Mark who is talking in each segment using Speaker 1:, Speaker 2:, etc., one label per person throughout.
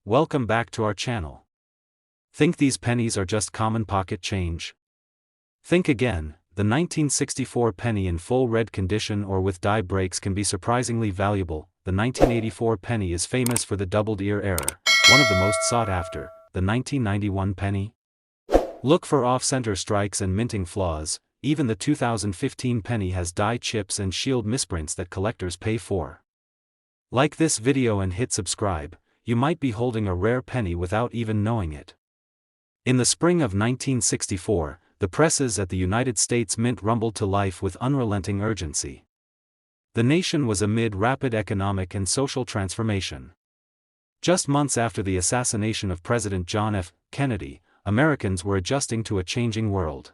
Speaker 1: Welcome back to our channel. Think these pennies are just common pocket change? Think again. The 1964 penny in full red condition or with die breaks can be surprisingly valuable. The 1984 penny is famous for the doubled ear error, one of the most sought after. The 1991 penny? Look for off-center strikes and minting flaws. Even the 2015 penny has die chips and shield misprints that collectors pay for. Like this video and hit subscribe. You might be holding a rare penny without even knowing it. In the spring of 1964, the presses at the United States Mint rumbled to life with unrelenting urgency. The nation was amid rapid economic and social transformation. Just months after the assassination of President John F. Kennedy, Americans were adjusting to a changing world.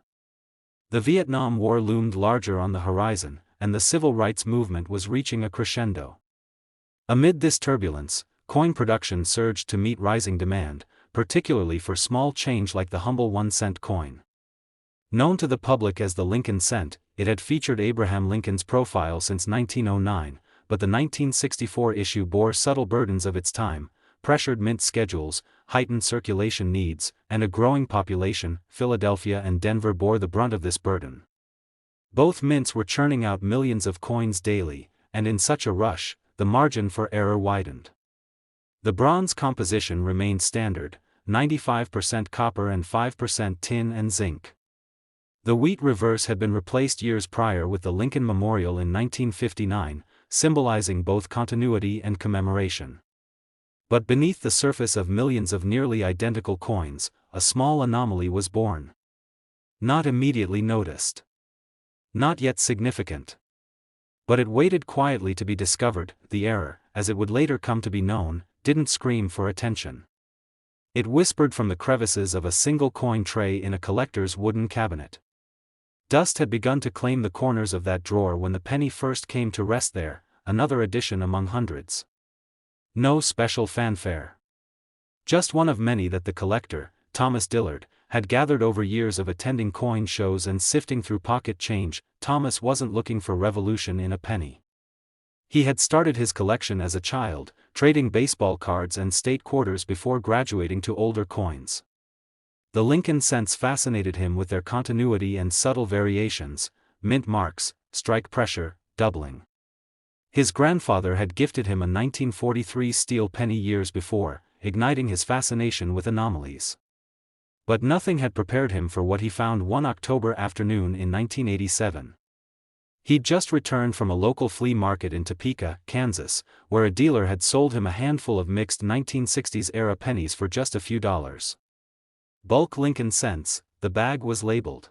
Speaker 1: The Vietnam War loomed larger on the horizon, and the civil rights movement was reaching a crescendo. Amid this turbulence, coin production surged to meet rising demand, particularly for small change like the humble 1-cent coin. Known to the public as the Lincoln cent, it had featured Abraham Lincoln's profile since 1909, but the 1964 issue bore subtle burdens of its time: pressured mint schedules, heightened circulation needs, and a growing population. Philadelphia and Denver bore the brunt of this burden. Both mints were churning out millions of coins daily, and in such a rush, the margin for error widened. The bronze composition remained standard, 95% copper and 5% tin and zinc. The wheat reverse had been replaced years prior with the Lincoln Memorial in 1959, symbolizing both continuity and commemoration. But beneath the surface of millions of nearly identical coins, a small anomaly was born. Not immediately noticed. Not yet significant. But it waited quietly to be discovered. The error, as it would later come to be known, didn't scream for attention. It whispered from the crevices of a single coin tray in a collector's wooden cabinet. Dust had begun to claim the corners of that drawer when the penny first came to rest there, another addition among hundreds. No special fanfare. Just one of many that the collector, Thomas Dillard, had gathered over years of attending coin shows and sifting through pocket change. Thomas wasn't looking for revolution in a penny. He had started his collection as a child, trading baseball cards and state quarters before graduating to older coins. The Lincoln cents fascinated him with their continuity and subtle variations: mint marks, strike pressure, doubling. His grandfather had gifted him a 1943 steel penny years before, igniting his fascination with anomalies. But nothing had prepared him for what he found one October afternoon in 1987. He'd just returned from a local flea market in Topeka, Kansas, where a dealer had sold him a handful of mixed 1960s-era pennies for just a few dollars. Bulk Lincoln cents, the bag was labeled.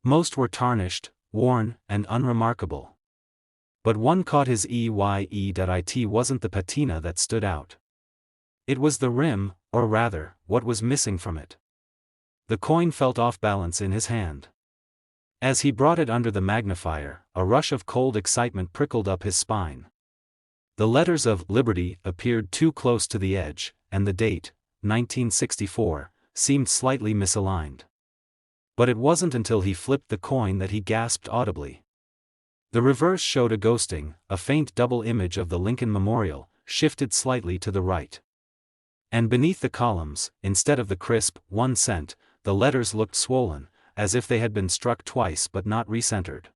Speaker 1: Most were tarnished, worn, and unremarkable. But one caught his eye. It wasn't the patina that stood out. It was the rim, or rather, what was missing from it. The coin felt off balance in his hand. As he brought it under the magnifier, a rush of cold excitement prickled up his spine. The letters of Liberty appeared too close to the edge, and the date, 1964, seemed slightly misaligned. But it wasn't until he flipped the coin that he gasped audibly. The reverse showed a ghosting, a faint double image of the Lincoln Memorial, shifted slightly to the right. And beneath the columns, instead of the crisp 1 cent, the letters looked swollen, as if they had been struck twice but not recentered.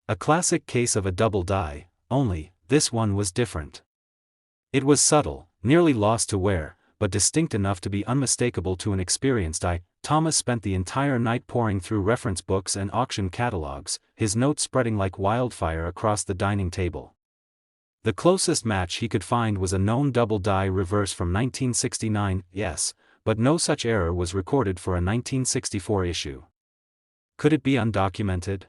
Speaker 1: A classic case of a double die, only, this one was different. It was subtle, nearly lost to wear, but distinct enough to be unmistakable to an experienced eye. Thomas spent the entire night poring through reference books and auction catalogs, his notes spreading like wildfire across the dining table. The closest match he could find was a known double die reverse from 1969, yes, but no such error was recorded for a 1964 issue. Could it be undocumented?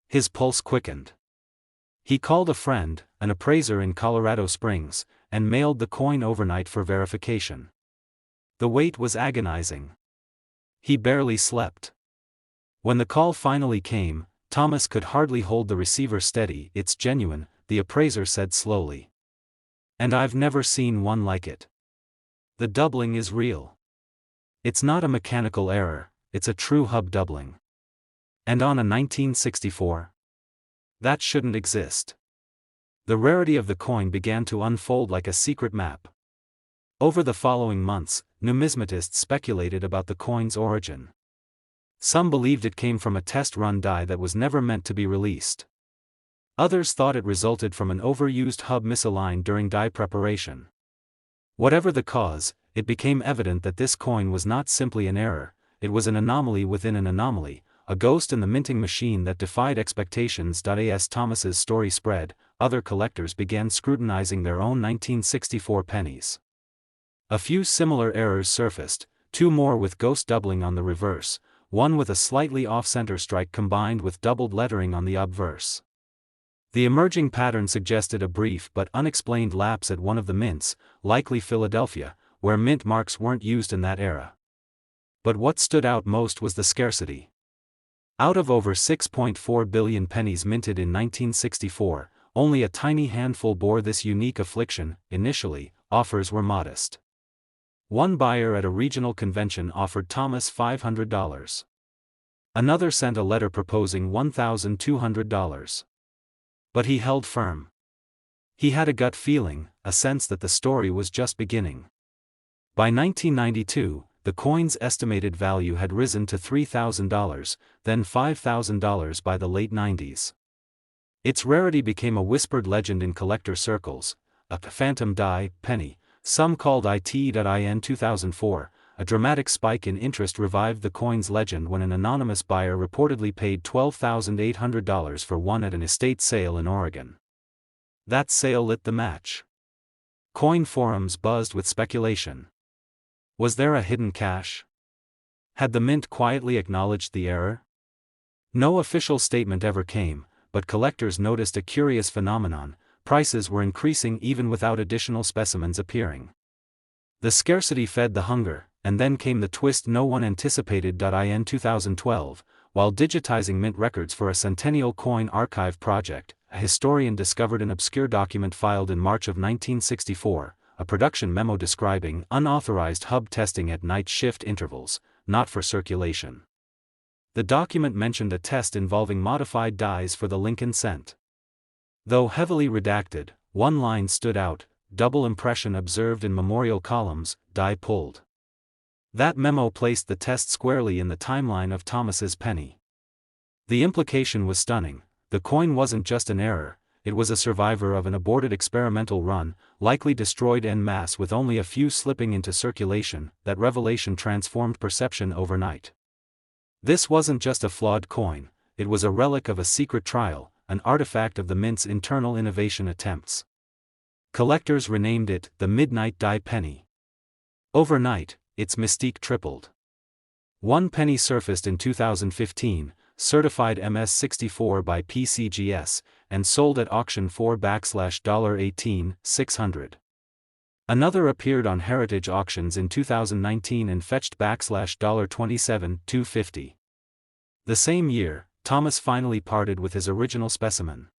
Speaker 1: His pulse quickened. He called a friend, an appraiser in Colorado Springs, and mailed the coin overnight for verification. The wait was agonizing. He barely slept. When the call finally came, Thomas could hardly hold the receiver steady. "It's genuine," the appraiser said slowly. "And I've never seen one like it. The doubling is real. It's not a mechanical error, it's a true hub doubling. And on a 1964? That shouldn't exist." The rarity of the coin began to unfold like a secret map. Over the following months, numismatists speculated about the coin's origin. Some believed it came from a test-run die that was never meant to be released. Others thought it resulted from an overused hub misaligned during die preparation. Whatever the cause, it became evident that this coin was not simply an error, it was an anomaly within an anomaly, a ghost in the minting machine that defied expectations. As Thomas's story spread, other collectors began scrutinizing their own 1964 pennies. A few similar errors surfaced, two more with ghost doubling on the reverse, one with a slightly off-center strike combined with doubled lettering on the obverse. The emerging pattern suggested a brief but unexplained lapse at one of the mints, likely Philadelphia, where mint marks weren't used in that era. But what stood out most was the scarcity. Out of over 6.4 billion pennies minted in 1964, only a tiny handful bore this unique affliction. Initially, offers were modest. One buyer at a regional convention offered Thomas $500. Another sent a letter proposing $1,200. But he held firm. He had a gut feeling, a sense that the story was just beginning. By 1992, the coin's estimated value had risen to $3,000, then $5,000 by the late 90s. Its rarity became a whispered legend in collector circles, a phantom die, penny, some called it.in 2004. A dramatic spike in interest revived the coin's legend when an anonymous buyer reportedly paid $12,800 for one at an estate sale in Oregon. That sale lit the match. Coin forums buzzed with speculation. Was there a hidden cache? Had the mint quietly acknowledged the error? No official statement ever came, but collectors noticed a curious phenomenon: prices were increasing even without additional specimens appearing. The scarcity fed the hunger, and then came the twist no one anticipated. In 2012, while digitizing mint records for a Centennial Coin Archive project, a historian discovered an obscure document filed in March of 1964, a production memo describing unauthorized hub testing at night shift intervals, not for circulation. The document mentioned a test involving modified dies for the Lincoln cent. Though heavily redacted, one line stood out: double impression observed in memorial columns, die pulled. That memo placed the test squarely in the timeline of Thomas's penny. The implication was stunning: the coin wasn't just an error, it was a survivor of an aborted experimental run, likely destroyed en masse with only a few slipping into circulation. That revelation transformed perception overnight. This wasn't just a flawed coin, it was a relic of a secret trial, an artifact of the mint's internal innovation attempts. Collectors renamed it the Midnight Die Penny. Overnight, its mystique tripled. One penny surfaced in 2015, certified MS-64 by PCGS, and sold at auction for $18,600. Another appeared on heritage auctions in 2019 and fetched $27,250. The same year, Thomas finally parted with his original specimen.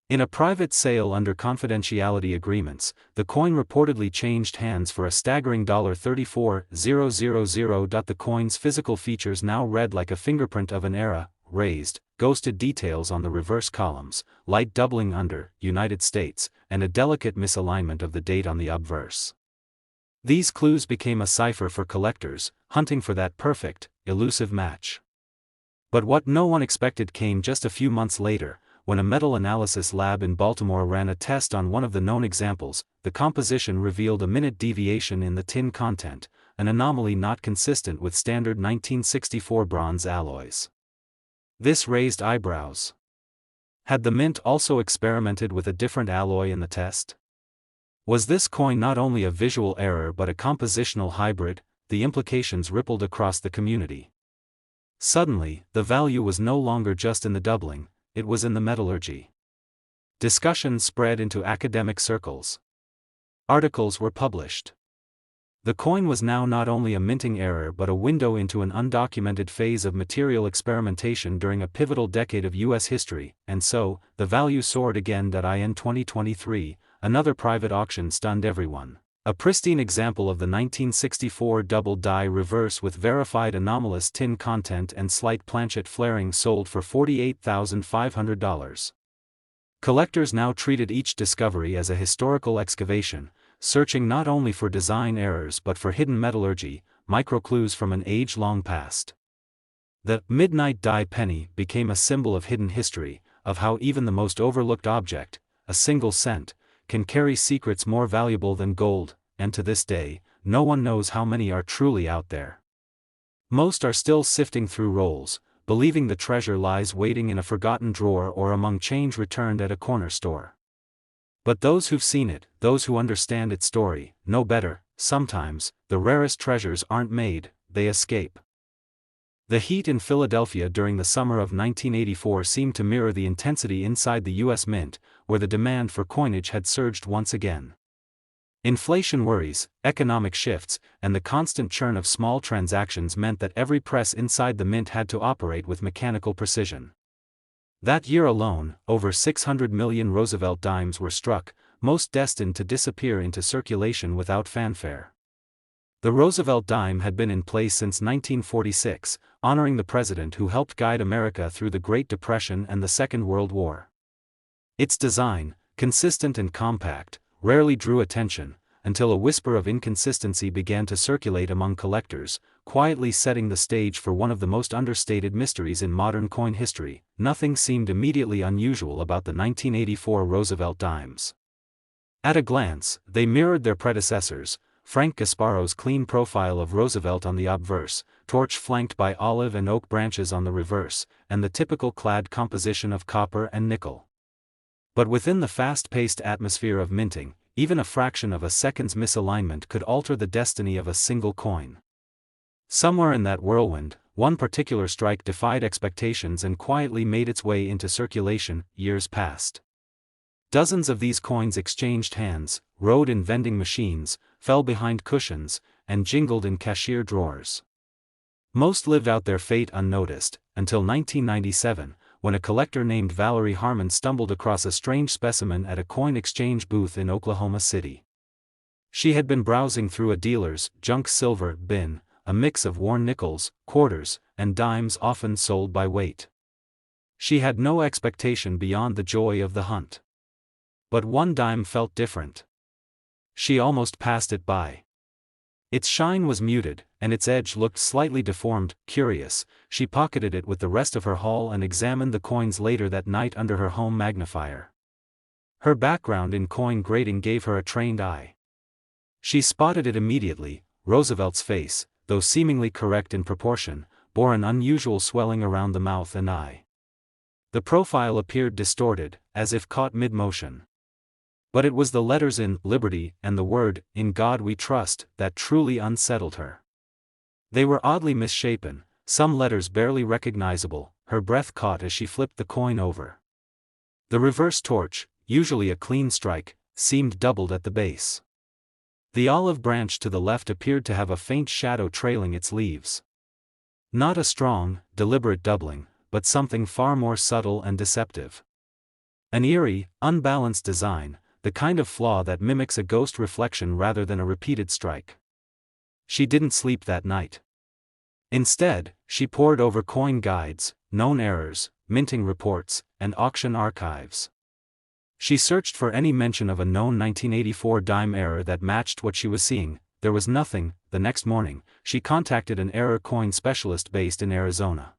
Speaker 1: In a private sale under confidentiality agreements, the coin reportedly changed hands for a staggering $34,000. The coin's physical features now read like a fingerprint of an era: raised, ghosted details on the reverse columns, light doubling under, United States, and a delicate misalignment of the date on the obverse. These clues became a cipher for collectors, hunting for that perfect, elusive match. But what no one expected came just a few months later, when a metal analysis lab in Baltimore ran a test on one of the known examples. The composition revealed a minute deviation in the tin content, an anomaly not consistent with standard 1964 bronze alloys. This raised eyebrows. Had the mint also experimented with a different alloy in the test? Was this coin not only a visual error but a compositional hybrid? The implications rippled across the community. Suddenly, the value was no longer just in the doubling, it was in the metallurgy. Discussion spread into academic circles. Articles were published. The coin was now not only a minting error but a window into an undocumented phase of material experimentation during a pivotal decade of U.S. history, and so, the value soared again. In 2023, another private auction stunned everyone. A pristine example of the 1964 double die reverse with verified anomalous tin content and slight planchet flaring sold for $48,500. Collectors now treated each discovery as a historical excavation, searching not only for design errors but for hidden metallurgy, microclues from an age-long past. The midnight die penny became a symbol of hidden history, of how even the most overlooked object, a single cent, can carry secrets more valuable than gold, and to this day, no one knows how many are truly out there. Most are still sifting through rolls, believing the treasure lies waiting in a forgotten drawer or among change returned at a corner store. But those who've seen it, those who understand its story, know better. Sometimes, the rarest treasures aren't made, they escape. The heat in Philadelphia during the summer of 1984 seemed to mirror the intensity inside the U.S. Mint, where the demand for coinage had surged once again. Inflation worries, economic shifts, and the constant churn of small transactions meant that every press inside the mint had to operate with mechanical precision. That year alone, over 600 million Roosevelt dimes were struck, most destined to disappear into circulation without fanfare. The Roosevelt dime had been in place since 1946, honoring the president who helped guide America through the Great Depression and the Second World War. Its design, consistent and compact, rarely drew attention, until a whisper of inconsistency began to circulate among collectors, quietly setting the stage for one of the most understated mysteries in modern coin history. Nothing seemed immediately unusual about the 1984 Roosevelt dimes. At a glance, they mirrored their predecessors, Frank Gasparo's clean profile of Roosevelt on the obverse, torch flanked by olive and oak branches on the reverse, and the typical clad composition of copper and nickel. But within the fast-paced atmosphere of minting, even a fraction of a second's misalignment could alter the destiny of a single coin. Somewhere in that whirlwind, one particular strike defied expectations and quietly made its way into circulation. Years passed. Dozens of these coins exchanged hands, rode in vending machines, fell behind cushions, and jingled in cashier drawers. Most lived out their fate unnoticed, until 1997, when a collector named Valerie Harmon stumbled across a strange specimen at a coin exchange booth in Oklahoma City. She had been browsing through a dealer's junk silver bin, a mix of worn nickels, quarters, and dimes often sold by weight. She had no expectation beyond the joy of the hunt. But one dime felt different. She almost passed it by. Its shine was muted, and its edge looked slightly deformed. Curious, she pocketed it with the rest of her haul and examined the coins later that night under her home magnifier. Her background in coin grading gave her a trained eye. She spotted it immediately. Roosevelt's face, though seemingly correct in proportion, bore an unusual swelling around the mouth and eye. The profile appeared distorted, as if caught mid-motion. But it was the letters in Liberty and the word, "In God We Trust," that truly unsettled her. They were oddly misshapen, some letters barely recognizable. Her breath caught as she flipped the coin over. The reverse torch, usually a clean strike, seemed doubled at the base. The olive branch to the left appeared to have a faint shadow trailing its leaves. Not a strong, deliberate doubling, but something far more subtle and deceptive. An eerie, unbalanced design, the kind of flaw that mimics a ghost reflection rather than a repeated strike. She didn't sleep that night. Instead, she pored over coin guides, known errors, minting reports, and auction archives. She searched for any mention of a known 1984 dime error that matched what she was seeing. There was nothing. The next morning, she contacted an error coin specialist based in Arizona.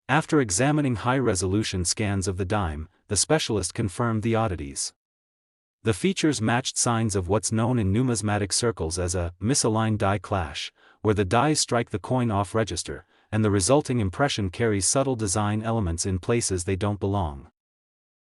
Speaker 1: After examining high-resolution scans of the dime, the specialist confirmed the oddities. The features matched signs of what's known in numismatic circles as a misaligned die clash, where the dies strike the coin off register, and the resulting impression carries subtle design elements in places they don't belong.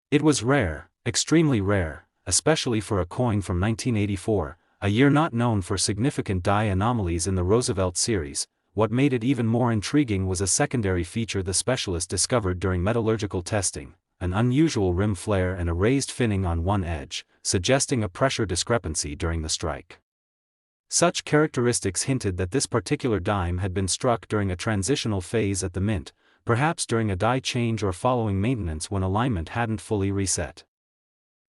Speaker 1: It was rare, extremely rare, especially for a coin from 1984, a year not known for significant die anomalies in the Roosevelt series. What made it even more intriguing was a secondary feature the specialist discovered during metallurgical testing: an unusual rim flare and a raised finning on one edge, suggesting a pressure discrepancy during the strike. Such characteristics hinted that this particular dime had been struck during a transitional phase at the mint, perhaps during a die change or following maintenance when alignment hadn't fully reset.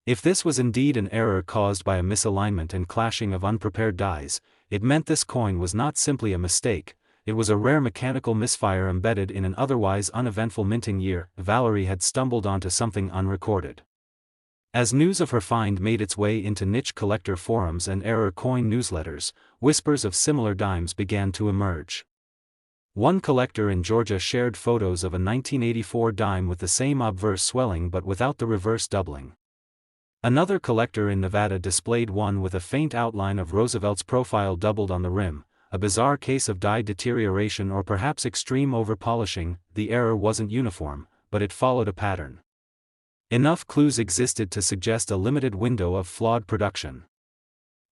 Speaker 1: If this was indeed an error caused by a misalignment and clashing of unprepared dies, it meant this coin was not simply a mistake. It was a rare mechanical misfire embedded in an otherwise uneventful minting year. Valerie had stumbled onto something unrecorded. As news of her find made its way into niche collector forums and error coin newsletters, whispers of similar dimes began to emerge. One collector in Georgia shared photos of a 1984 dime with the same obverse swelling but without the reverse doubling. Another collector in Nevada displayed one with a faint outline of Roosevelt's profile doubled on the rim, a bizarre case of die deterioration or perhaps extreme overpolishing. The error wasn't uniform, but it followed a pattern. Enough clues existed to suggest a limited window of flawed production.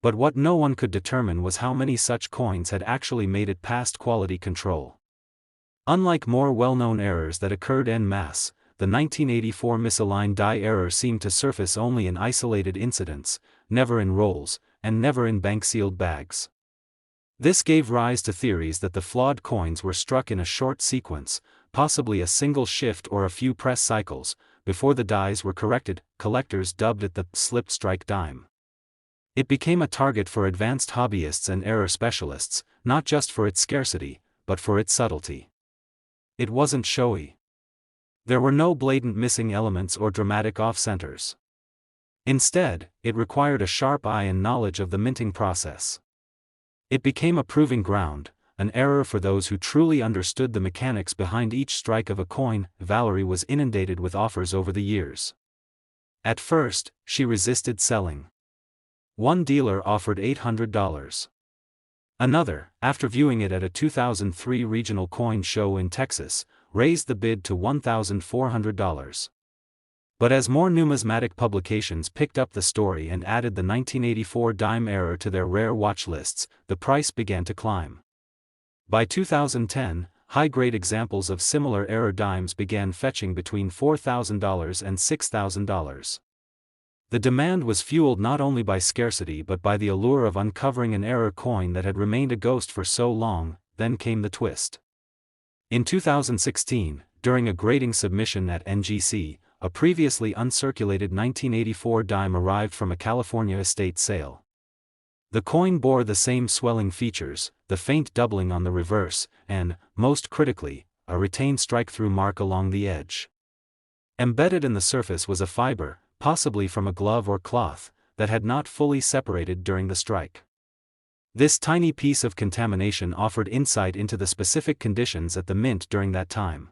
Speaker 1: But what no one could determine was how many such coins had actually made it past quality control. Unlike more well-known errors that occurred en masse, the 1984 misaligned die error seemed to surface only in isolated incidents, never in rolls, and never in bank-sealed bags. This gave rise to theories that the flawed coins were struck in a short sequence, possibly a single shift or a few press cycles, before the dies were corrected. Collectors dubbed it the slipped strike dime. It became a target for advanced hobbyists and error specialists, not just for its scarcity, but for its subtlety. It wasn't showy. There were no blatant missing elements or dramatic off-centers. Instead, it required a sharp eye and knowledge of the minting process. It became a proving ground, an error for those who truly understood the mechanics behind each strike of a coin. Valerie was inundated with offers over the years. At first, she resisted selling. One dealer offered $800. Another, after viewing it at a 2003 regional coin show in Texas, raised the bid to $1,400. But as more numismatic publications picked up the story and added the 1984 dime error to their rare watch lists, the price began to climb. By 2010, high-grade examples of similar error dimes began fetching between $4,000 and $6,000. The demand was fueled not only by scarcity but by the allure of uncovering an error coin that had remained a ghost for so long. Then came the twist. In 2016, during a grading submission at NGC, a previously uncirculated 1984 dime arrived from a California estate sale. The coin bore the same swelling features, the faint doubling on the reverse, and, most critically, a retained strike-through mark along the edge. Embedded in the surface was a fiber, possibly from a glove or cloth, that had not fully separated during the strike. This tiny piece of contamination offered insight into the specific conditions at the mint during that time.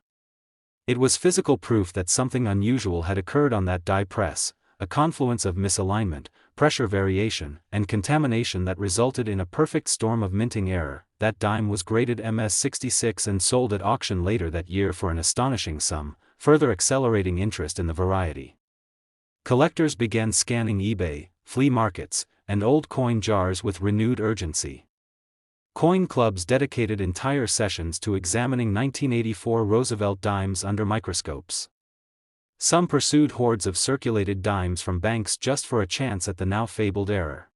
Speaker 1: It was physical proof that something unusual had occurred on that die press, a confluence of misalignment, pressure variation, and contamination that resulted in a perfect storm of minting error. That dime was graded MS66 and sold at auction later that year for an astonishing sum, further accelerating interest in the variety. Collectors began scanning eBay, flea markets, and old coin jars with renewed urgency. Coin clubs dedicated entire sessions to examining 1984 Roosevelt dimes under microscopes. Some pursued hordes of circulated dimes from banks just for a chance at the now fabled error.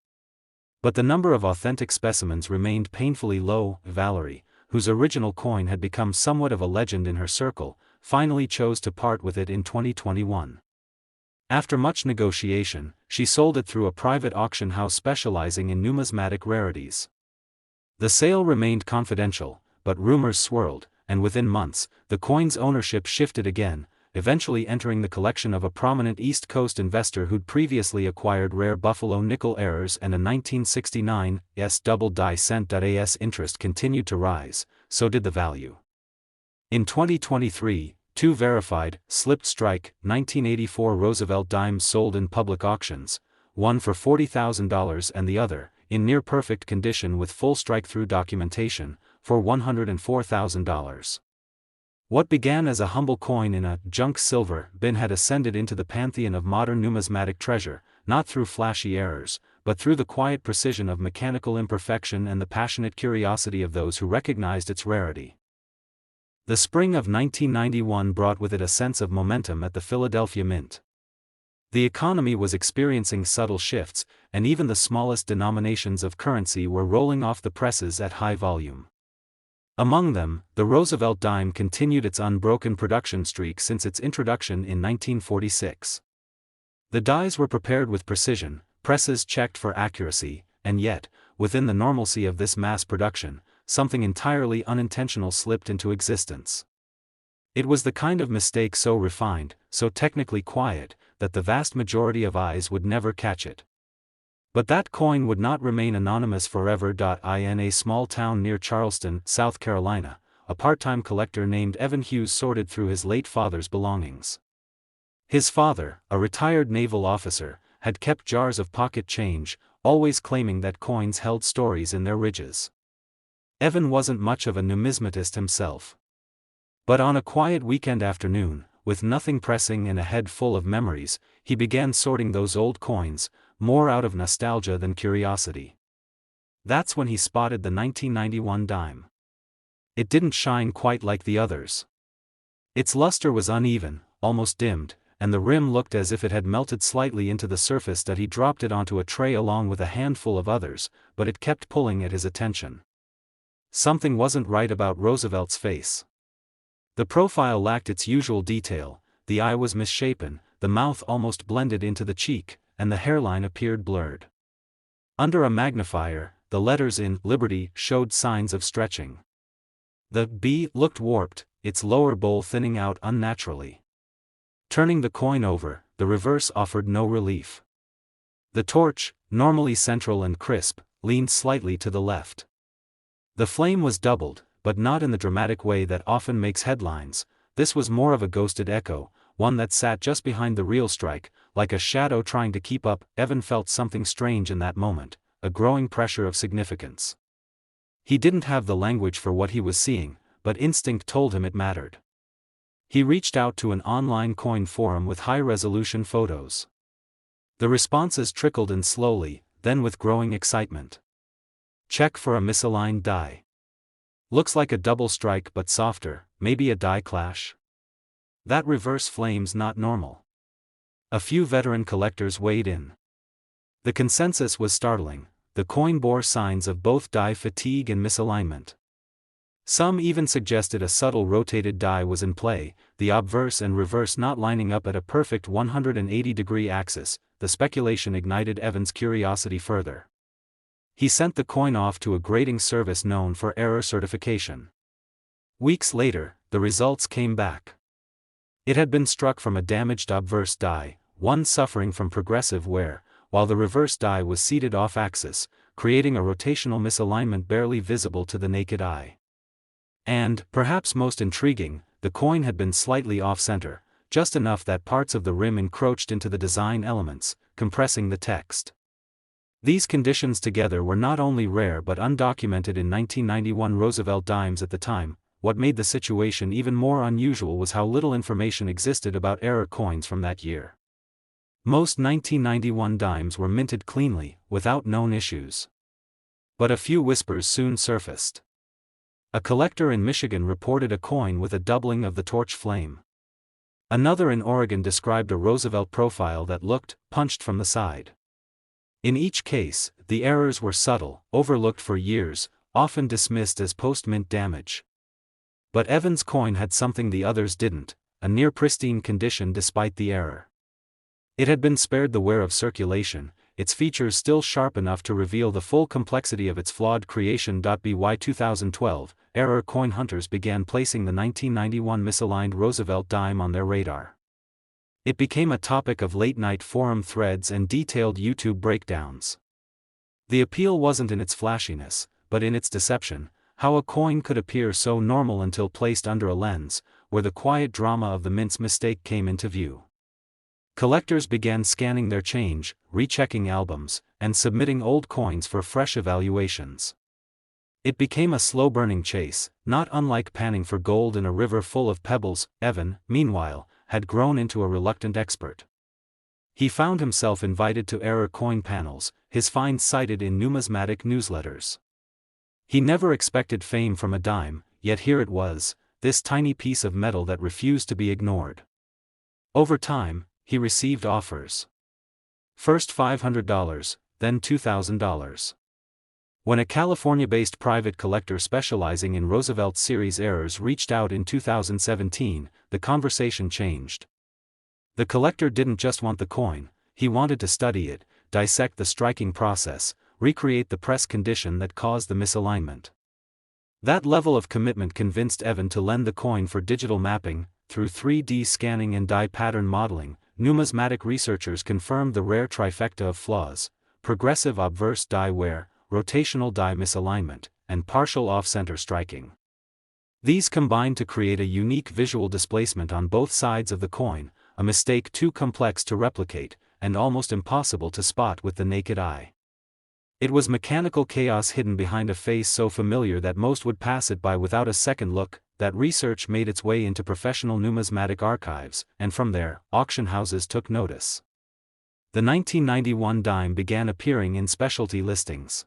Speaker 1: But the number of authentic specimens remained painfully low. Valerie, whose original coin had become somewhat of a legend in her circle, finally chose to part with it in 2021. After much negotiation, she sold it through a private auction house specializing in numismatic rarities. The sale remained confidential, but rumors swirled, and within months, the coin's ownership shifted again, eventually entering the collection of a prominent East Coast investor who'd previously acquired rare buffalo nickel errors and a 1969 double die cent. As interest continued to rise, so did the value. In 2023, two verified, slipped strike, 1984 Roosevelt dimes sold in public auctions, one for $40,000 and the other, in near-perfect condition with full strike-through documentation, for $104,000. What began as a humble coin in a junk silver bin had ascended into the pantheon of modern numismatic treasure, not through flashy errors, but through the quiet precision of mechanical imperfection and the passionate curiosity of those who recognized its rarity. The spring of 1991 brought with it a sense of momentum at the Philadelphia Mint. The economy was experiencing subtle shifts, and even the smallest denominations of currency were rolling off the presses at high volume. Among them, the Roosevelt dime continued its unbroken production streak since its introduction in 1946. The dies were prepared with precision, presses checked for accuracy, and yet, within the normalcy of this mass production, something entirely unintentional slipped into existence. It was the kind of mistake so refined, so technically quiet, that the vast majority of eyes would never catch it. But that coin would not remain anonymous forever. In a small town near Charleston, South Carolina, a part-time collector named Evan Hughes sorted through his late father's belongings. His father, a retired naval officer, had kept jars of pocket change, always claiming that coins held stories in their ridges. Evan wasn't much of a numismatist himself. But on a quiet weekend afternoon, with nothing pressing and a head full of memories, he began sorting those old coins, more out of nostalgia than curiosity. That's when he spotted the 1991 dime. It didn't shine quite like the others. Its luster was uneven, almost dimmed, and the rim looked as if it had melted slightly into the surface. That he dropped it onto a tray along with a handful of others, but it kept pulling at his attention. Something wasn't right about Roosevelt's face. The profile lacked its usual detail, the eye was misshapen, the mouth almost blended into the cheek, and the hairline appeared blurred. Under a magnifier, the letters in Liberty showed signs of stretching. The B looked warped, its lower bowl thinning out unnaturally. Turning the coin over, the reverse offered no relief. The torch, normally central and crisp, leaned slightly to the left. The flame was doubled, but not in the dramatic way that often makes headlines. This was more of a ghosted echo, one that sat just behind the real strike, like a shadow trying to keep up. Evan felt something strange in that moment, a growing pressure of significance. He didn't have the language for what he was seeing, but instinct told him it mattered. He reached out to an online coin forum with high-resolution photos. The responses trickled in slowly, then with growing excitement. Check for a misaligned die. Looks like a double strike but softer, maybe a die clash? That reverse flame's not normal. A few veteran collectors weighed in. The consensus was startling. The coin bore signs of both die fatigue and misalignment. Some even suggested a subtle rotated die was in play, the obverse and reverse not lining up at a perfect 180-degree axis. The speculation ignited Evan's curiosity further. He sent the coin off to a grading service known for error certification. Weeks later, the results came back. It had been struck from a damaged obverse die, one suffering from progressive wear, while the reverse die was seated off-axis, creating a rotational misalignment barely visible to the naked eye. And, perhaps most intriguing, the coin had been slightly off-center, just enough that parts of the rim encroached into the design elements, compressing the text. These conditions together were not only rare but undocumented in 1991 Roosevelt dimes at the time. What made the situation even more unusual was how little information existed about error coins from that year. Most 1991 dimes were minted cleanly, without known issues. But a few whispers soon surfaced. A collector in Michigan reported a coin with a doubling of the torch flame. Another in Oregon described a Roosevelt profile that looked punched from the side. In each case, the errors were subtle, overlooked for years, often dismissed as post-mint damage. But Evan's coin had something the others didn't, a near-pristine condition despite the error. It had been spared the wear of circulation, its features still sharp enough to reveal the full complexity of its flawed creation. By 2012, error coin hunters began placing the 1991 misaligned Roosevelt dime on their radar. It became a topic of late-night forum threads and detailed YouTube breakdowns. The appeal wasn't in its flashiness, but in its deception. How a coin could appear so normal until placed under a lens, where the quiet drama of the mint's mistake came into view. Collectors began scanning their change, rechecking albums, and submitting old coins for fresh evaluations. It became a slow-burning chase, not unlike panning for gold in a river full of pebbles. Evan, meanwhile, had grown into a reluctant expert. He found himself invited to error coin panels, his finds cited in numismatic newsletters. He never expected fame from a dime, yet here it was, this tiny piece of metal that refused to be ignored. Over time, he received offers. First $500, then $2,000. When a California-based private collector specializing in Roosevelt series errors reached out in 2017, the conversation changed. The collector didn't just want the coin, he wanted to study it, dissect the striking process, recreate the press condition that caused the misalignment. That level of commitment convinced Evan to lend the coin for digital mapping. Through 3D scanning and die pattern modeling, numismatic researchers confirmed the rare trifecta of flaws: progressive obverse die wear, rotational die misalignment, and partial off-center striking. These combined to create a unique visual displacement on both sides of the coin, a mistake too complex to replicate, and almost impossible to spot with the naked eye. It was mechanical chaos hidden behind a face so familiar that most would pass it by without a second look. That research made its way into professional numismatic archives, and from there, auction houses took notice. The 1991 dime began appearing in specialty listings.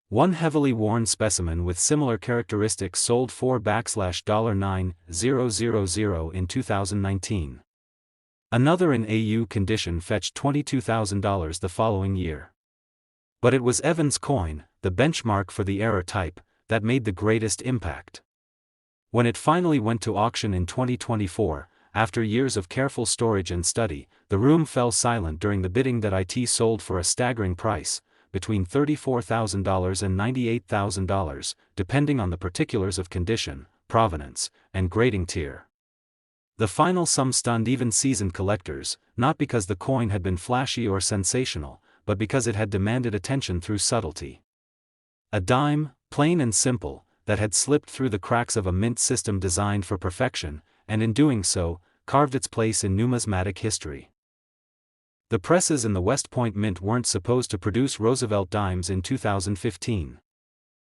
Speaker 1: One heavily worn specimen with similar characteristics sold for $9,000 in 2019. Another in AU condition fetched $22,000 the following year. But it was Evan's coin, the benchmark for the era type, that made the greatest impact. When it finally went to auction in 2024, after years of careful storage and study, the room fell silent during the bidding that it sold for a staggering price, between $34,000 and $98,000, depending on the particulars of condition, provenance, and grading tier. The final sum stunned even seasoned collectors, not because the coin had been flashy or sensational, but because it had demanded attention through subtlety. A dime, plain and simple, that had slipped through the cracks of a mint system designed for perfection, and in doing so, carved its place in numismatic history. The presses in the West Point Mint weren't supposed to produce Roosevelt dimes in 2015.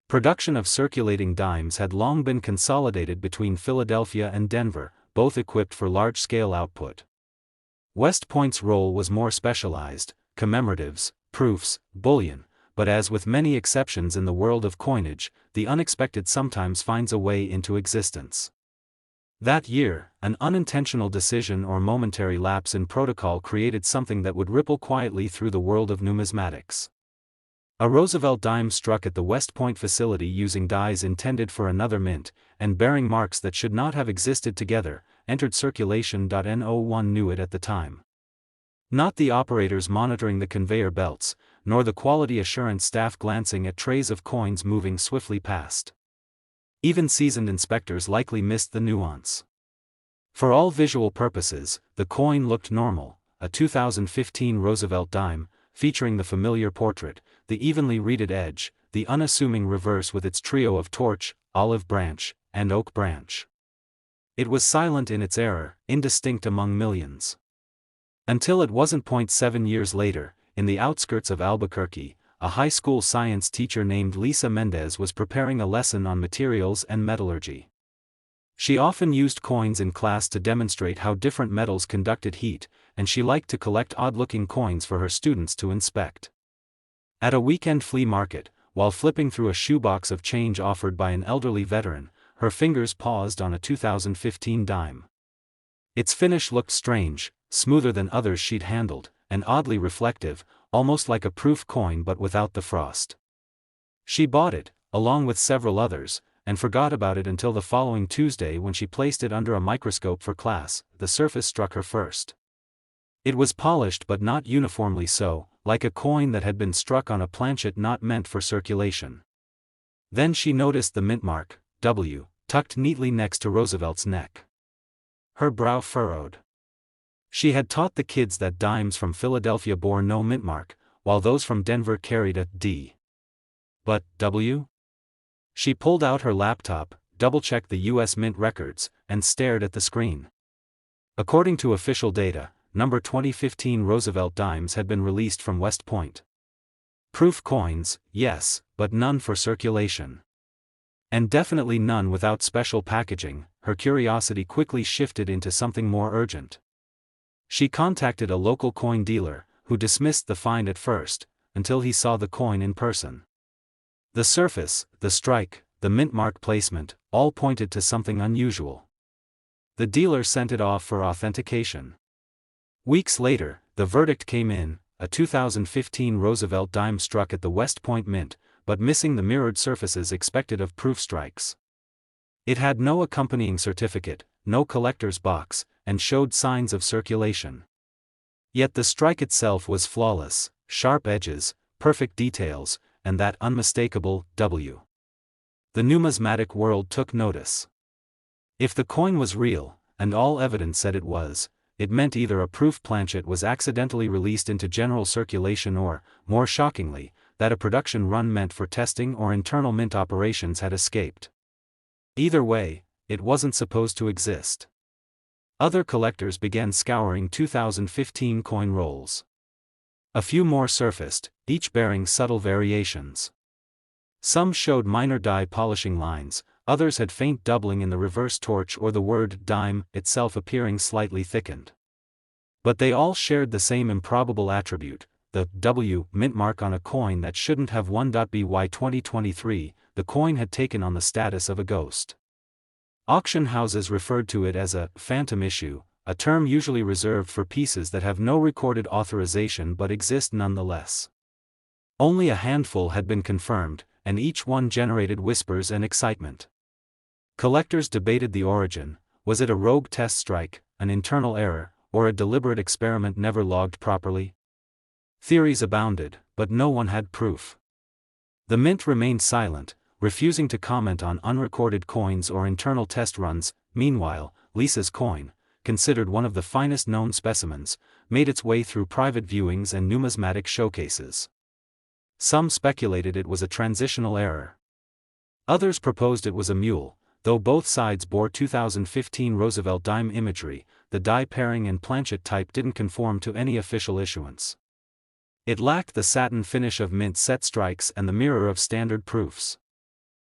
Speaker 1: Production of circulating dimes had long been consolidated between Philadelphia and Denver, both equipped for large-scale output. West Point's role was more specialized: commemoratives, proofs, bullion, but as with many exceptions in the world of coinage, the unexpected sometimes finds a way into existence. That year, an unintentional decision or momentary lapse in protocol created something that would ripple quietly through the world of numismatics. A Roosevelt dime struck at the West Point facility using dies intended for another mint, and bearing marks that should not have existed together, entered circulation. No one knew it at the time. Not the operators monitoring the conveyor belts, nor the quality assurance staff glancing at trays of coins moving swiftly past. Even seasoned inspectors likely missed the nuance. For all visual purposes, the coin looked normal: a 2015 Roosevelt dime, featuring the familiar portrait, the evenly reeded edge, the unassuming reverse with its trio of torch, olive branch, and oak branch. It was silent in its error, indistinct among millions. Until it wasn't. 7 years later, in the outskirts of Albuquerque, a high school science teacher named Lisa Mendez was preparing a lesson on materials and metallurgy. She often used coins in class to demonstrate how different metals conducted heat, and she liked to collect odd-looking coins for her students to inspect. At a weekend flea market, while flipping through a shoebox of change offered by an elderly veteran, her fingers paused on a 2015 dime. Its finish looked strange, smoother than others she'd handled, and oddly reflective, almost like a proof coin but without the frost. She bought it, along with several others, and forgot about it until the following Tuesday when she placed it under a microscope for class. The surface struck her first. It was polished but not uniformly so, like a coin that had been struck on a planchet not meant for circulation. Then she noticed the mint mark, W, tucked neatly next to Roosevelt's neck. Her brow furrowed. She had taught the kids that dimes from Philadelphia bore no mint mark, while those from Denver carried a D. But W? She pulled out her laptop, double-checked the U.S. Mint records, and stared at the screen. According to official data, number 2015 Roosevelt dimes had been released from West Point. Proof coins, yes, but none for circulation. And definitely none without special packaging. Her curiosity quickly shifted into something more urgent. She contacted a local coin dealer, who dismissed the find at first, until he saw the coin in person. The surface, the strike, the mint mark placement, all pointed to something unusual. The dealer sent it off for authentication. Weeks later, the verdict came in: a 2015 Roosevelt dime struck at the West Point Mint, but missing the mirrored surfaces expected of proof strikes. It had no accompanying certificate, no collector's box, and showed signs of circulation. Yet the strike itself was flawless: sharp edges, perfect details, and that unmistakable W. The numismatic world took notice. If the coin was real, and all evidence said it was, it meant either a proof planchet was accidentally released into general circulation or, more shockingly, that a production run meant for testing or internal mint operations had escaped. Either way, it wasn't supposed to exist. Other collectors began scouring 2015 coin rolls. A few more surfaced, each bearing subtle variations. Some showed minor die polishing lines, others had faint doubling in the reverse torch or the word dime itself appearing slightly thickened. But they all shared the same improbable attribute, the W mint mark on a coin that shouldn't have one. By 2023, the coin had taken on the status of a ghost. Auction houses referred to it as a phantom issue, a term usually reserved for pieces that have no recorded authorization but exist nonetheless. Only a handful had been confirmed, and each one generated whispers and excitement. Collectors debated the origin: was it a rogue test strike, an internal error, or a deliberate experiment never logged properly? Theories abounded, but no one had proof. The mint remained silent, refusing to comment on unrecorded coins or internal test runs. Meanwhile, Lisa's coin, considered one of the finest known specimens, made its way through private viewings and numismatic showcases. Some speculated it was a transitional error. Others proposed it was a mule, though both sides bore 2015 Roosevelt dime imagery. The die pairing and planchet type didn't conform to any official issuance. It lacked the satin finish of mint set strikes and the mirror of standard proofs.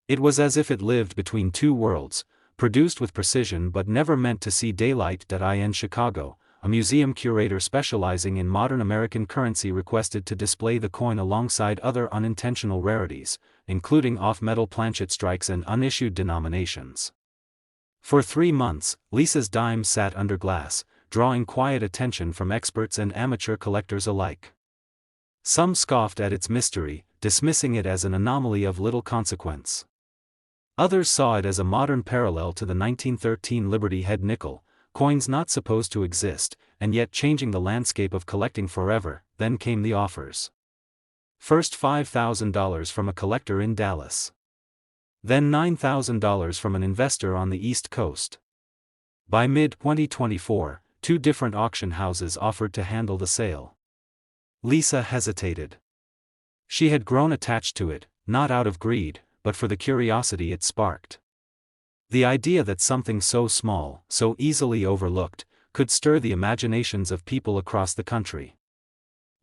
Speaker 1: It was as if it lived between two worlds, produced with precision but never meant to see daylight. In Chicago, a museum curator specializing in modern American currency requested to display the coin alongside other unintentional rarities, including off-metal planchet strikes and unissued denominations. For 3 months, Lisa's dime sat under glass, drawing quiet attention from experts and amateur collectors alike. Some scoffed at its mystery, dismissing it as an anomaly of little consequence. Others saw it as a modern parallel to the 1913 Liberty Head nickel, coins not supposed to exist, and yet changing the landscape of collecting forever. Then came the offers. First $5,000 from a collector in Dallas. Then $9,000 from an investor on the East Coast. By mid-2024, 2 different auction houses offered to handle the sale. Lisa hesitated. She had grown attached to it, not out of greed, but for the curiosity it sparked. The idea that something so small, so easily overlooked, could stir the imaginations of people across the country.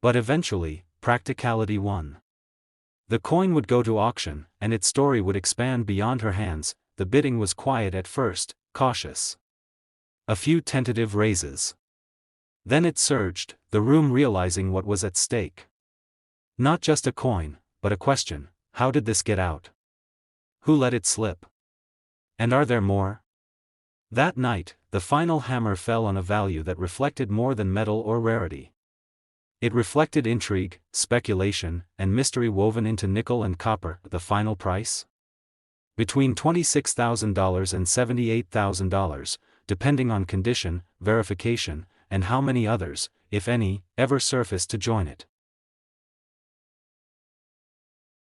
Speaker 1: But eventually, practicality won. The coin would go to auction, and its story would expand beyond her hands. The bidding was quiet at first, cautious. A few tentative raises. Then it surged, the room realizing what was at stake. Not just a coin, but a question: how did this get out? Who let it slip? And are there more? That night, the final hammer fell on a value that reflected more than metal or rarity. It reflected intrigue, speculation, and mystery woven into nickel and copper. The final price? Between $26,000 and $78,000, depending on condition, verification, and how many others, if any, ever surfaced to join it.